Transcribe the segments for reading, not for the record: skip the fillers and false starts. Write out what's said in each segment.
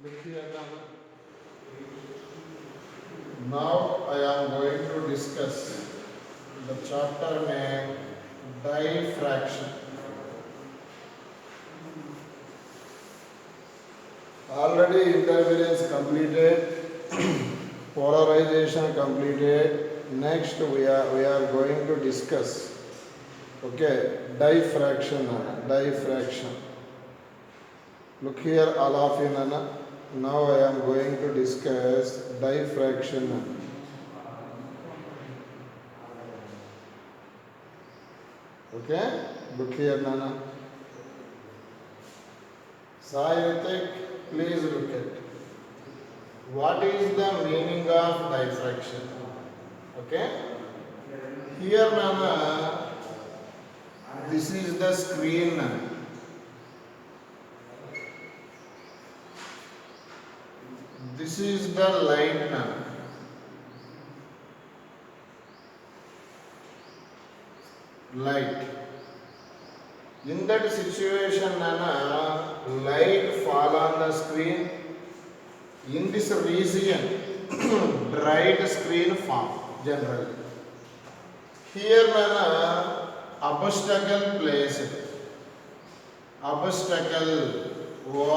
Look here now I am going to discuss the chapter name diffraction. Already interference completed, polarization completed. Next we are going to discuss diffraction. Look here all of you Nana. Now I am going to discuss diffraction. Okay, look here Nana. Sai, please look at what is the meaning of diffraction. Okay, here Nana, this is the screen. This is the light. Light. In that situation, Nana, light fall on the screen. In this region, bright screen form generally. Here, Nana, obstacle placed. Obstacle or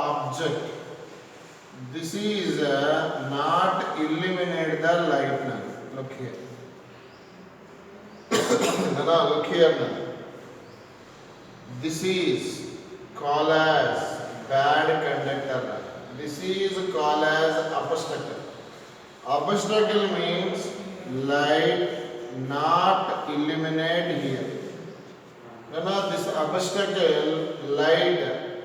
object. This is not illuminate the light. Nana. Look here. Nana, look here. Nana. This is called as bad conductor. This is called as obstacle. Obstacle means light not illuminate here. Now this obstacle light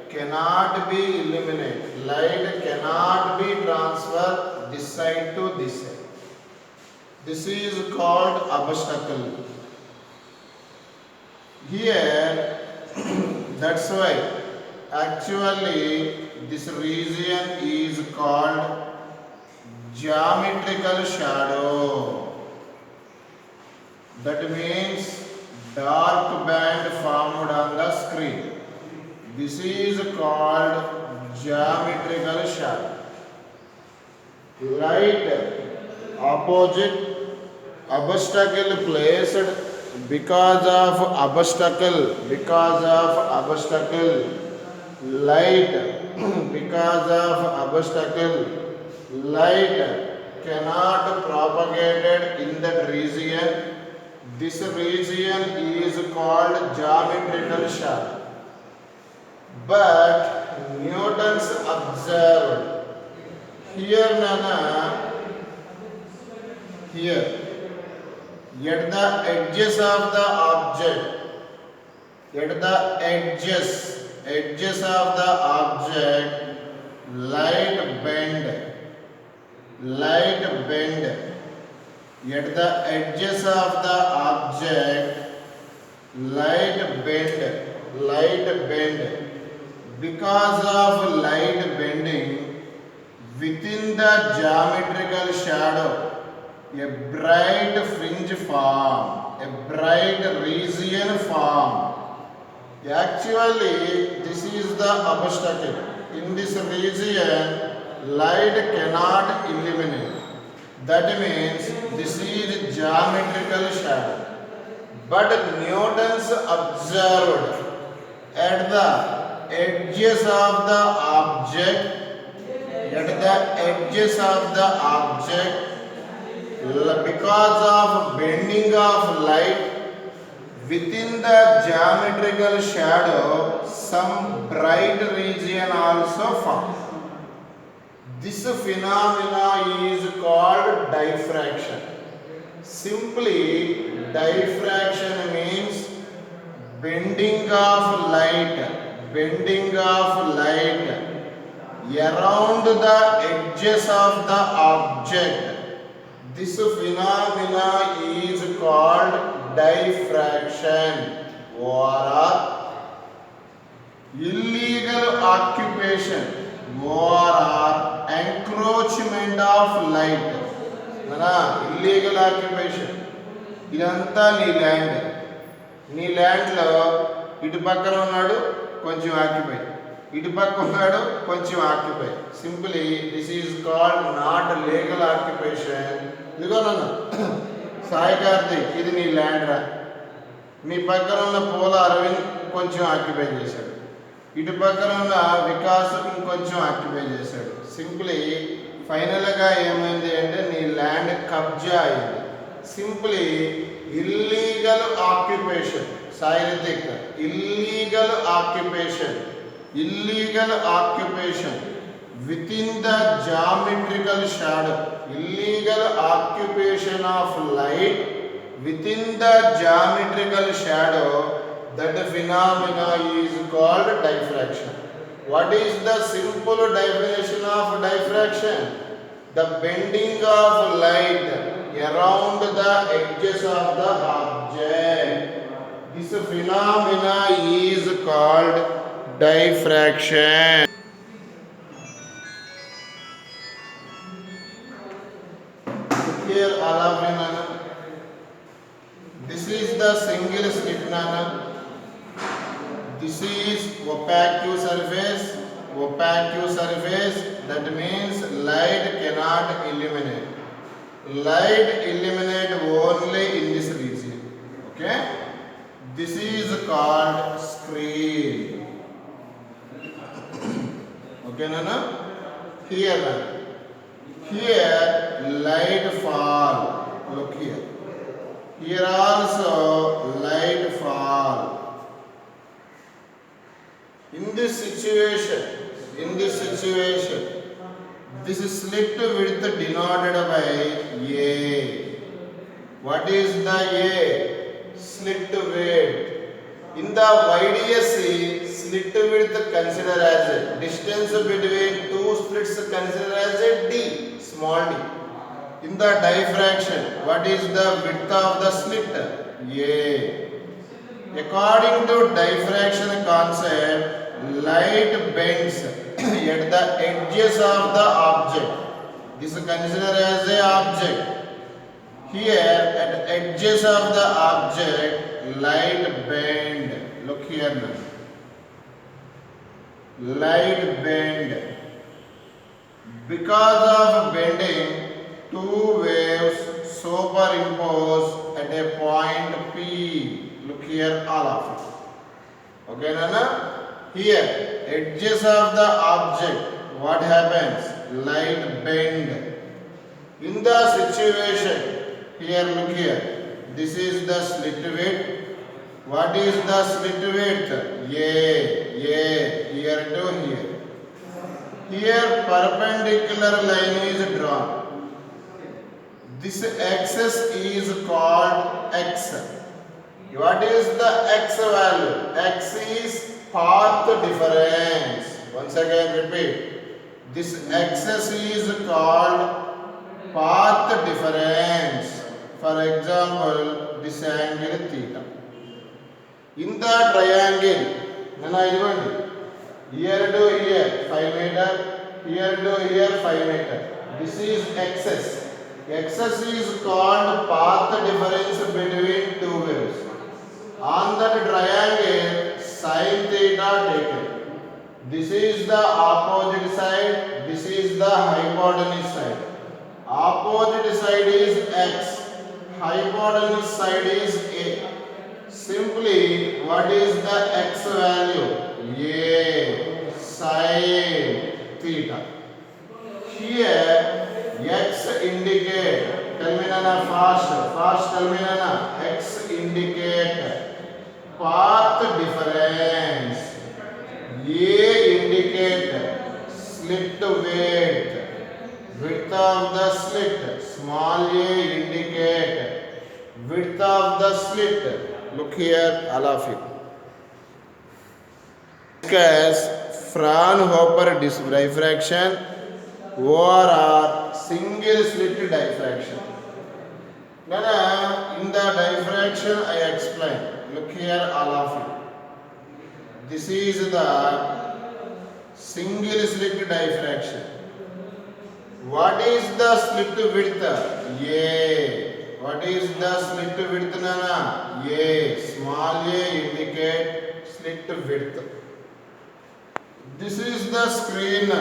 cannot be illuminated. Light cannot be transferred this side to this side. This is called obstacle. Here that's why actually this region is called geometrical shadow. That means dark band formed on the screen. This is called geometrical shadow. Light opposite obstacle placed because of obstacle light because of obstacle light cannot propagated in that region. This region is called geometrical shadow. But Newton's observed here Nana, here at the edges of the object, of the object, light bend. At the edges of the object, light bend. Because of light bending, within the geometrical shadow, a bright fringe form, a bright region form. Actually, this is the obstacle. In this region, light cannot illuminate. That means this is geometrical shadow. But Newton's observed at the edges of the object, because of bending of light within the geometrical shadow, some bright region also formed. This phenomena is called diffraction. Simply, diffraction means bending of light around the edges of the object. This phenomena is called diffraction or illegal occupation or encroachment of light. Illegal occupation. ఇదంతా నీ ల్యాండ్లో ఇటు పక్కన ఉన్నాడు కొంచెం occupy, ఇటు పక్క ఉన్నాడు కొంచెం occupy. Simply this is called not legal occupation. ఇదిగో నన్ను సాయి కార్తిక్, ఇది నీ ల్యాండ్ రా. మీ పక్కన ఉన్న పూల అరవింద్ కొంచెం ఆక్యుపై చేశాడు, ఇటు పక్కన ఉన్న వికాస్ ఇంకొంచెం ఆక్యుపై చేశాడు. సింపుల్లీ ఫైనల్గా ఏమైంది అంటే నీ ల్యాండ్ కబ్జా అయింది. Simply illegal occupation. సాయిరితిక్, illegal occupation, illegal occupation within the geometrical shadow, illegal occupation of light within the geometrical shadow, that phenomena is called diffraction. What is the simple definition of diffraction? The bending of light around the edges of the object. This phenomena is called diffraction. Here all of you know, this is the single slit nana. This is opaque surface. Opaque surface, that means light cannot illuminate. Light illuminate only in this region. Okay? This is called screen. Okay, nana? Here, nana. Here light fall. Look here. Here also light fall. In this situation, this slit width denoted by A. What is the A? Slit width. In the YDSC, slit width consider as a distance between two slits consider as a D, small d. In the diffraction, what is the width of the slit? A. According to diffraction concept, light bends at the edges of the object. This is considered as a object. Here at edges of the object, light bend. Look here now. Light bend. Because of bending, two waves superimpose at a point P. Look here, all of it. Okay, Nana? Here, edges of the object, what happens? Light bend. In the situation, here, look here. This is the slit width. What is the slit width? A, here to here. Here, perpendicular line is drawn. This axis is called X. What is the X value? X is path difference. Once again repeat. This axis is called path difference. For example, this angle theta. In the triangle, here to here 5 meter, here to here 5 meter. This is axis. Axis is called path difference between two waves. On that triangle, sin theta taken. This is the opposite side. This is the hypotenuse side. Opposite side is x. Hypotenuse side is a. Simply, what is the x value? A sin theta. Here, x indicate. Tell me Nana fast. Tell me Nana. X indicate path difference. A indicate slit width. Width of the slit. Small a indicate width of the slit. Look here, all of you. Discuss Fraunhofer diffraction, ORR single slit diffraction. Nana, in the diffraction I explained. Look here, all of you. This is the single slit diffraction. What is the slit width? A. What is the slit width, Nana? A. Small a indicate slit width. This is the screen.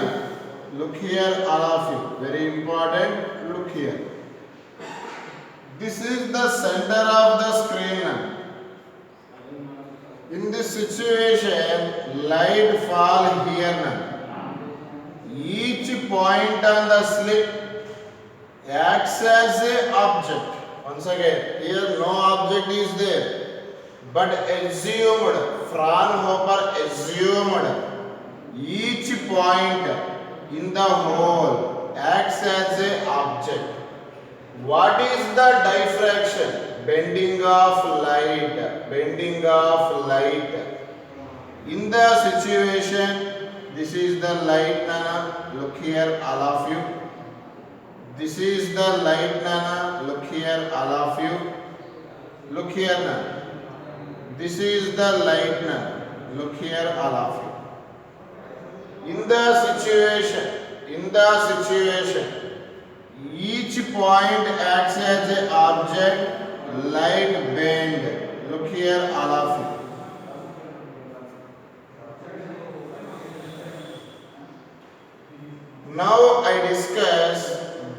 Look here, all of you. Very important. Look here. This is the center of the screen. In this situation, light fall here. Each point on the slit acts as a object. Once again, here no object is there, but assumed, Fraunhofer assumed each point in the whole acts as a object. What is the diffraction? Bending of light. Bending of light. In the situation, this is the light, Nana. Look here, all of you. This is the light, Nana. Look here, all of you. Look here, Nana. This is the light, Nana. Look here, all of you. In the situation, each point acts as an object, light bend. Look here, all of you. Now I discuss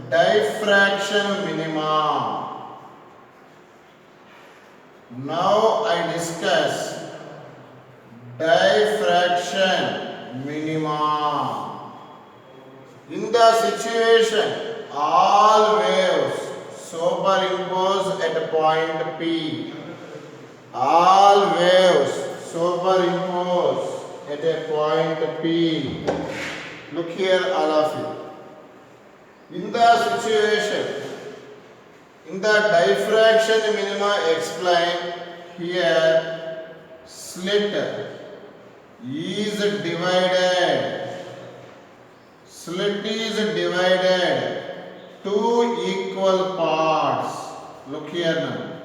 diffraction minima. Now I discuss diffraction minima. In the situation, all waves superimpose at point P. All waves superimpose at a point P. Look here, all of you. In the situation, in the diffraction minima explained here, slit is divided. Slit is divided two equal parts. Look here now.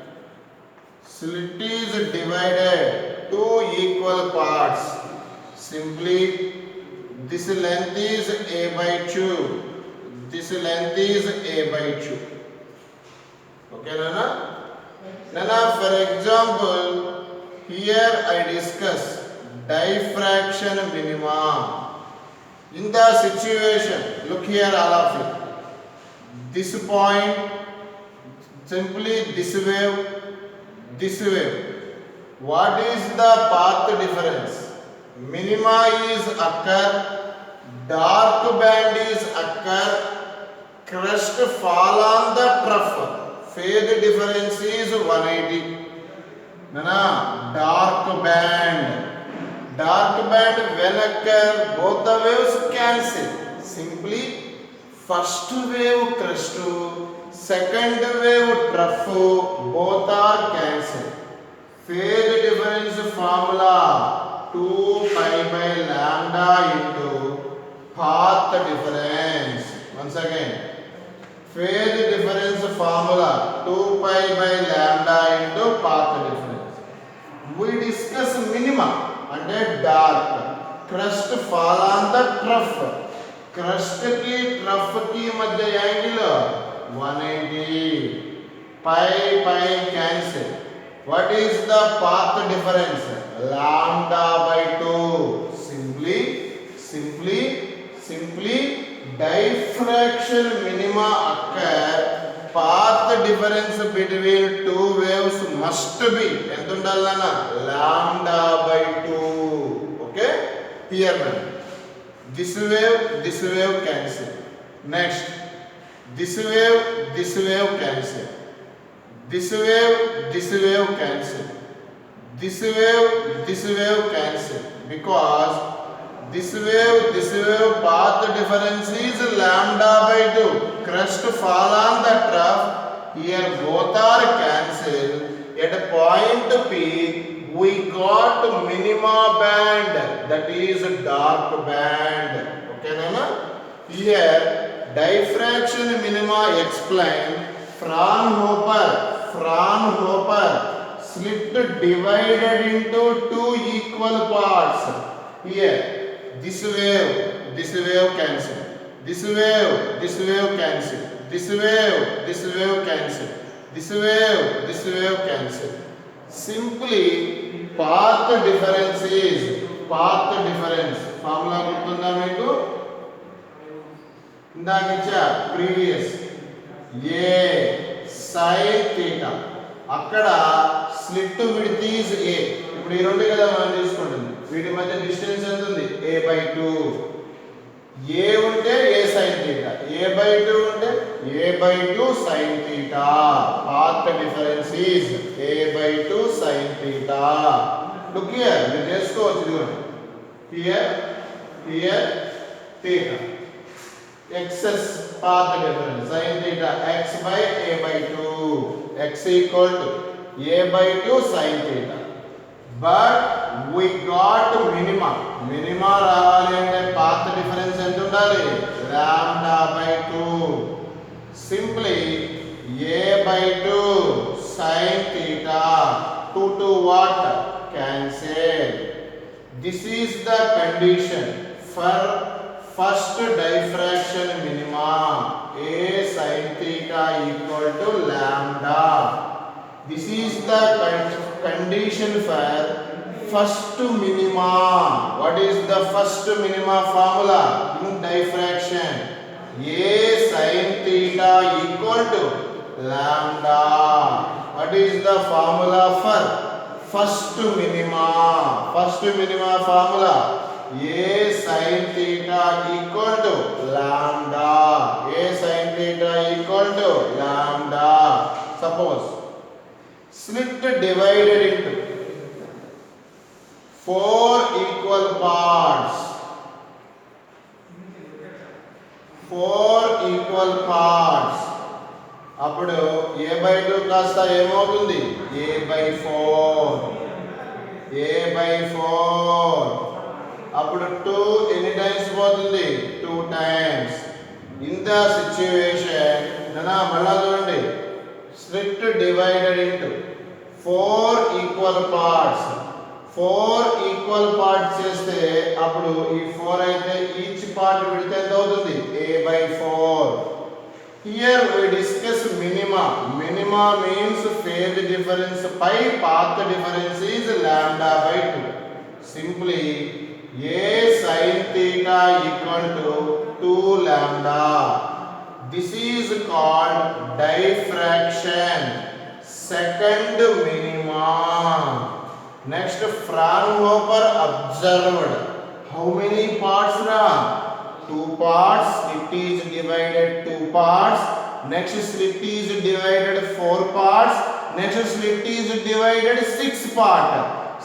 Slit is divided two equal parts. Simply, this length is a by 2. This length is a by 2. Okay, Nana? Nana, for example, here I discuss diffraction minima. In the situation, look here, all of you. This point, simply this wave, this wave. What is the path difference? Minima is occur, dark band is occur, crest fall on the trough. Phase difference is 180. Nana, dark band. Dark band when occur, both the waves cancel. Simply, first wave crest, second wave trough, both are cancelled. Phase difference formula 2 pi by lambda into path difference. Once again, phase difference formula 2 pi by lambda into path difference. We discuss minima. And dark crust fall on the trough. Crust की trough की मध्य angle 180. Pi cancel. What is the path difference? Lambda by 2. Simply diffraction minima occur. Path difference between two waves must be lambda by 2. Okay? Here now. This wave cancel. Next, this wave cancel. This wave cancel. This wave cancel. Because this wave path difference is lambda by 2. Crest fall on the trough. Here both are cancelled. At point P, we got minima band, that is dark band. Okay, Nana? Here, diffraction minima explain. Fraunhofer slit divided into two equal parts. Here, this wave cancel. This wave cancel. This wave cancel. This wave cancel. Simply path difference formula గుర్తుందా మీకు? ఇందాక ఇచ్చా previous ఏ sin θ. అక్కడ slit width is a. ఇప్పుడు ఈ రెండు కదా మనం తీసుకుంటుంది, వీటి మధ్య డిస్టెన్స్ ఎంత ఉంది? a/2. ఏ ఉంటే ఏ sin θ, a/2 ఉంటే a/2 sin θ. Path difference is a/2 sin θ. Look here, మీరు చేసుకోవచ్చు. ఇదిగోండి, here θ, excess path difference sin theta x by a/2, x equal to a/2 sin theta. But we got minima రావాలి అంటే path difference ఎంత ఉండాలి? λ/2. Simply a/2 sin theta 2 to what? Cancel. This is the condition for first diffraction minima. A sin theta equal to lambda. This is the condition for first minima. What is the first minima formula in diffraction? A sin theta equal to lambda. What is the formula for first minima? First minima formula A sin theta equal to lambda. A sin theta equal to lambda. Suppose slit divided into 4 equal parts. 4 equal parts. అప్పుడు a/2 కాస్త ఏమవుతుంది? a/4. a/4. అప్పుడు 2 ఎన్ని times పోతుంది? 2 times. In the situation మళ్ళా చూడండి, strict divided into 4 equal parts. 4 equal parts చేస్తే అప్పుడు ఈ 4 అయితే ఈచ్ పార్ట్ విడితే ఎంత అవుతుంది? a/4. Here we discuss minima. Minima means phase difference by path difference is λ/2. Simply A sin theta equal to 2 lambda. This is called diffraction, second minima. Next, Fraunhofer observed how many parts now? 2 parts. It is divided 2 parts. Next slit is divided 4 parts. Next slit is divided 6 parts.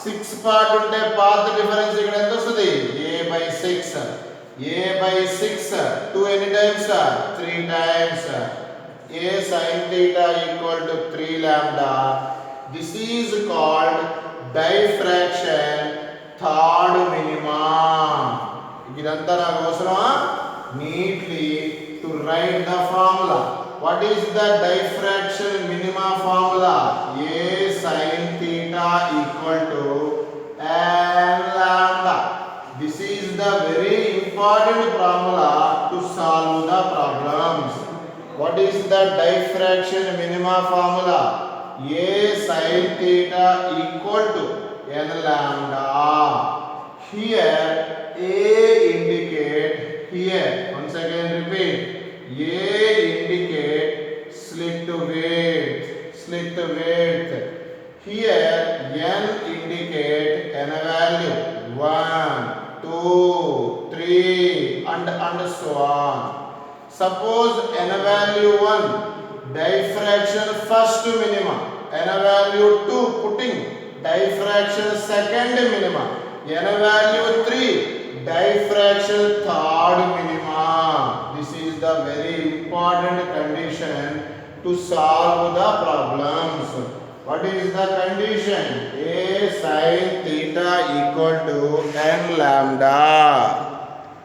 6 part ఉంటే path difference ఇక్కడ ఎంత వస్తుంది? a/6. a/6 2 ఎన్ని times? 3 times. A sin theta equal to 3 lambda. This is called diffraction, third minima. ఇదంతా నాకు అవసరమా? Neatly to write the formula. What is the diffraction minima formula? A sin theta equal to n lambda. This is the very important formula to solve the problems. What is the diffraction minima formula? A sin theta equal to n lambda. Here A indicate, here once again repeat, A indicate slit width. Here n indicate n value 1, 2, 3 and so on. Suppose n value 1 diffraction first minima, n value 2 putting diffraction second minima, n value 3 diffraction third minima. This is the very important condition to solve the problems. What is the condition? A sin theta equal to n lambda.